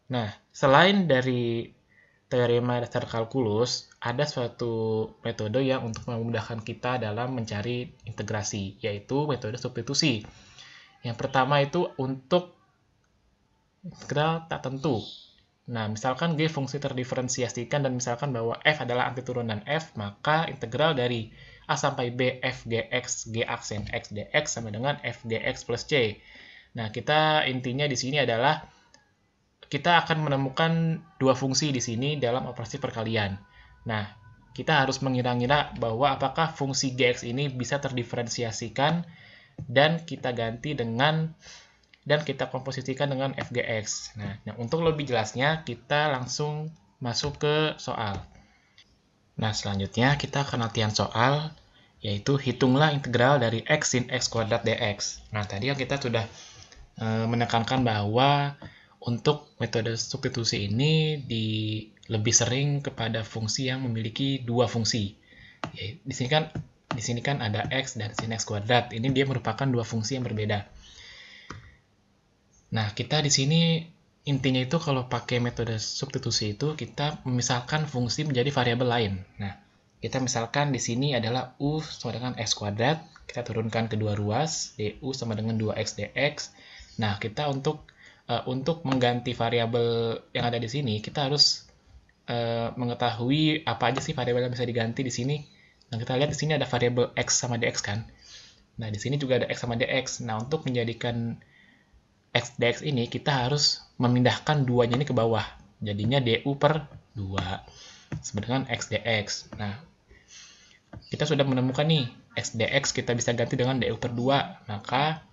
Nah, selain dari teorema dasar kalkulus, ada suatu metode yang untuk memudahkan kita dalam mencari integrasi, yaitu metode substitusi. Yang pertama itu untuk integral tak tentu. Nah, misalkan G fungsi terdiferensiasikan dan misalkan bahwa F adalah antiturunan F, maka integral dari A sampai B f gx G aksen X dx sama dengan f gx plus C. Nah, kita intinya di sini adalah kita akan menemukan dua fungsi di sini dalam operasi perkalian. Nah, kita harus mengira-ngira bahwa apakah fungsi gx ini bisa terdiferensiasikan dan kita ganti dengan dan kita komposisikan dengan fgx. Nah, untuk lebih jelasnya kita langsung masuk ke soal. Nah, selanjutnya kita akan latihan soal, yaitu hitunglah integral dari x sin x kuadrat dx. Nah, tadi kita sudah menekankan bahwa untuk metode substitusi ini lebih sering kepada fungsi yang memiliki dua fungsi. Di sini kan ada x dan sin x kuadrat. Ini dia merupakan dua fungsi yang berbeda. Nah, kita di sini intinya itu kalau pakai metode substitusi itu kita memisahkan fungsi menjadi variabel lain. Nah, kita misalkan di sini adalah u sama dengan x kuadrat, kita turunkan kedua ruas, du sama dengan 2x dx. Nah, kita untuk mengganti variabel yang ada di sini, kita harus mengetahui apa aja sih variabel yang bisa diganti di sini. Nah, kita lihat di sini ada variabel x sama dx kan. Nah, di sini juga ada x sama dx. Nah, untuk menjadikan x dx ini kita harus memindahkan duanya ini ke bawah. Jadinya du per 2 sama dengan x dx. Nah, kita sudah menemukan nih x dx kita bisa ganti dengan du per 2. Maka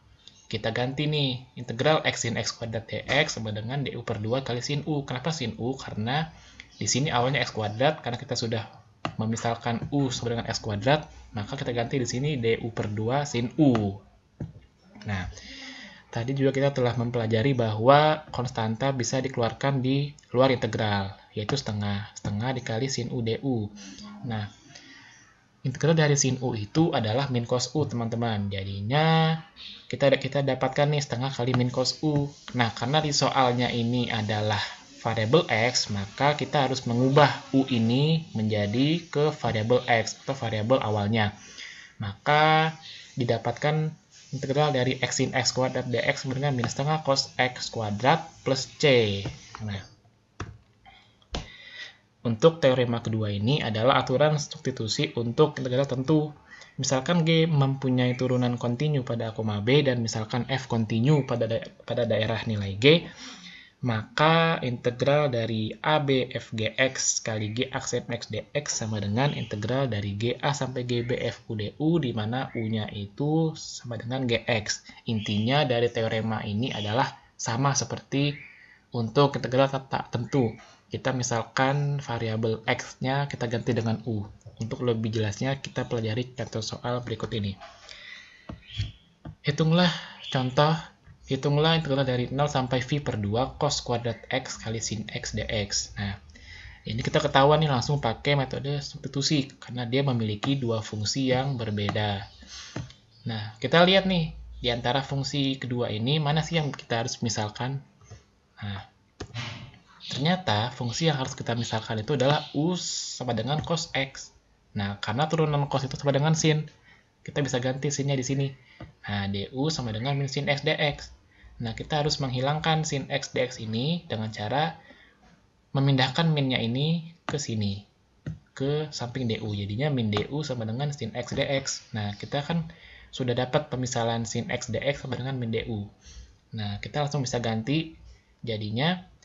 kita ganti nih integral x sin x kuadrat dx sama dengan du per 2 kali sin u. Kenapa sin u? Karena di sini awalnya x kuadrat, karena kita sudah memisalkan u sama dengan x kuadrat, maka kita ganti di sini du per 2 sin u. Nah, tadi juga kita telah mempelajari bahwa konstanta bisa dikeluarkan di luar integral, yaitu setengah. Setengah dikali sin u du. Nah, integral dari sin u itu adalah min cos u, teman-teman. Jadinya kita dapatkan nih setengah kali min cos u. Nah, karena di soalnya ini adalah variabel x, maka kita harus mengubah u ini menjadi ke variabel x atau variabel awalnya. Maka didapatkan integral dari x sin x kuadrat dx sama dengan minus setengah cos x kuadrat plus c. Nah, untuk teorema kedua ini adalah aturan substitusi untuk integral tentu. Misalkan G mempunyai turunan kontinu pada A, B, dan misalkan F kontinu pada daerah nilai G, maka integral dari AB fgx kali G aksen X dx sama dengan integral dari GA sampai GB f UDU, di mana U-nya itu sama dengan GX. Intinya dari teorema ini adalah sama seperti untuk integral tak tentu. Kita misalkan variabel X-nya kita ganti dengan U. Untuk lebih jelasnya kita pelajari contoh soal berikut ini. Hitunglah integral dari 0 sampai v per 2 cos kuadrat x kali sin x dx. Nah, ini kita ketahuan nih langsung pakai metode substitusi karena dia memiliki dua fungsi yang berbeda. Nah, kita lihat nih di antara fungsi kedua ini mana sih yang kita harus misalkan. Nah, ternyata fungsi yang harus kita misalkan itu adalah u sama dengan cos x. Nah, karena turunan cos itu sama dengan sin, kita bisa ganti sinnya di sini. Nah, du sama dengan min sin x dx. Nah, kita harus menghilangkan sin x dx ini dengan cara memindahkan minnya ini ke sini, ke samping du. Jadinya min du sama dengan sin x dx. Nah, kita kan sudah dapat pemisalan sin x dx sama dengan min du. Nah, kita langsung bisa ganti. Jadinya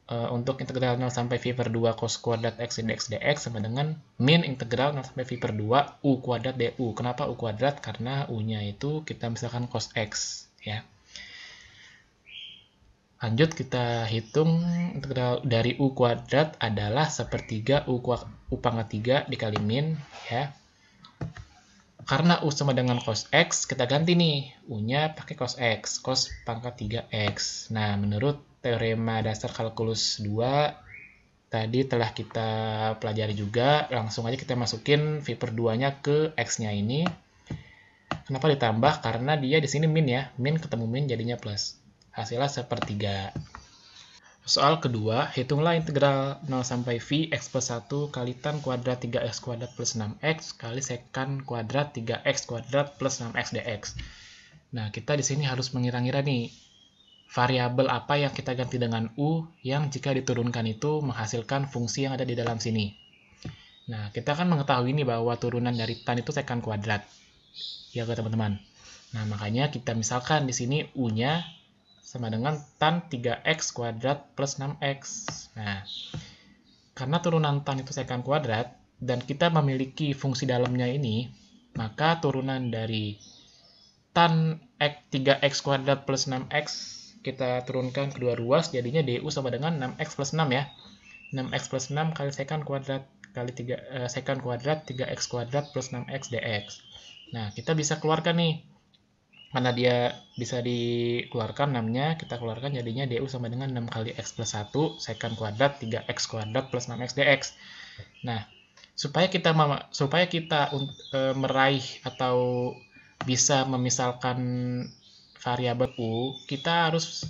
untuk integral 0 sampai v per 2 cos kuadrat x sin x dx sama dengan min integral 0 sampai v per 2 u kuadrat du. Kenapa u kuadrat? Karena u-nya itu kita misalkan cos x, ya. Lanjut kita hitung integral dari u kuadrat adalah sepertiga u pangkat 3 dikali min, ya. Karena u sama dengan cos x, kita ganti nih u-nya pakai cos x, cos pangkat 3x. Nah, menurut teorema dasar kalkulus 2 tadi telah kita pelajari juga, langsung aja kita masukin v per 2-nya ke x-nya ini. Kenapa ditambah? Karena dia di sini min, ya. Min ketemu min jadinya plus. Hasilnya sepertiga. Soal kedua, hitunglah integral 0 sampai V x plus 1 kali tan kuadrat 3x kuadrat plus 6x kali sekan kuadrat 3x kuadrat plus 6x dx. Nah, kita di sini harus mengira-ngira nih, variabel apa yang kita ganti dengan U yang jika diturunkan itu menghasilkan fungsi yang ada di dalam sini. Nah, kita kan mengetahui nih bahwa turunan dari tan itu sekan kuadrat. Ya, teman-teman. Nah, makanya kita misalkan di sini U-nya sama dengan tan 3x kuadrat plus 6x. Nah, karena turunan tan itu sekan kuadrat, dan kita memiliki fungsi dalamnya ini, maka turunan dari tan 3x kuadrat plus 6x, kita turunkan kedua ruas, jadinya du sama dengan 6x plus 6 ya. 6x plus 6 kali sekan kuadrat kali sekan kuadrat 3x kuadrat plus 6x dx. Nah, kita bisa keluarkan nih, karena dia bisa dikeluarkan 6-nya, kita keluarkan jadinya du sama dengan 6 kali x plus 1 sekan kuadrat 3x kuadrat plus 6x dx. Nah, supaya kita meraih atau bisa memisalkan variabel u, kita harus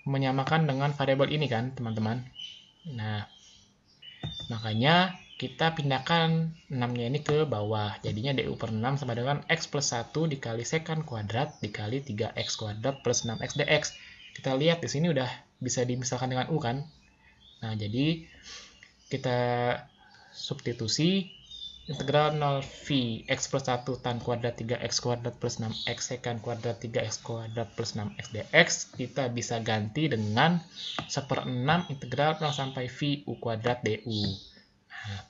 menyamakan dengan variabel ini kan, teman-teman. Nah, makanya kita pindahkan 6-nya ini ke bawah. Jadinya du per 6 sama dengan x plus 1 dikali sekan kuadrat dikali 3x kuadrat plus 6x dx. Kita lihat di sini udah bisa dimisalkan dengan u kan. Nah, jadi kita substitusi integral 0 V x plus 1 tan kuadrat 3x kuadrat plus 6x sekan kuadrat 3x kuadrat plus 6x dx. Kita bisa ganti dengan 1/6 integral 0 sampai V u kuadrat du. Nah,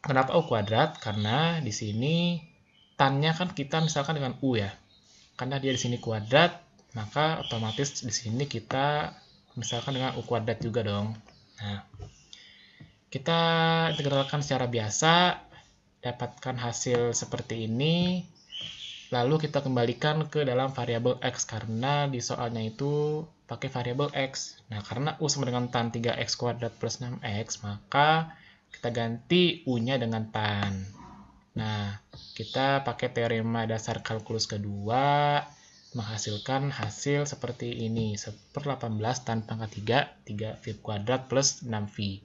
kenapa u kuadrat? Karena di sini tan-nya kan kita misalkan dengan u ya. Karena dia di sini kuadrat, maka otomatis di sini kita misalkan dengan u kuadrat juga dong. Nah, kita integralkan secara biasa, dapatkan hasil seperti ini, lalu kita kembalikan ke dalam variabel x, karena di soalnya itu pakai variabel x. Nah, karena u sama dengan tan 3x kuadrat plus 6x, maka kita ganti u-nya dengan tan. Nah, kita pakai teorema dasar kalkulus kedua, menghasilkan hasil seperti ini, 1/18 tan pangkat 3 V kuadrat plus 6V.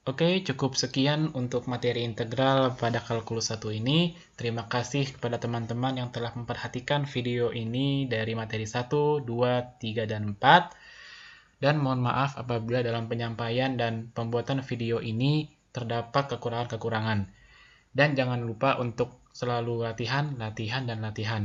Oke, cukup sekian untuk materi integral pada kalkulus 1 ini. Terima kasih kepada teman-teman yang telah memperhatikan video ini dari materi 1, 2, 3, dan 4. Dan mohon maaf apabila dalam penyampaian dan pembuatan video ini terdapat kekurangan-kekurangan. Dan jangan lupa untuk selalu latihan, latihan, dan latihan.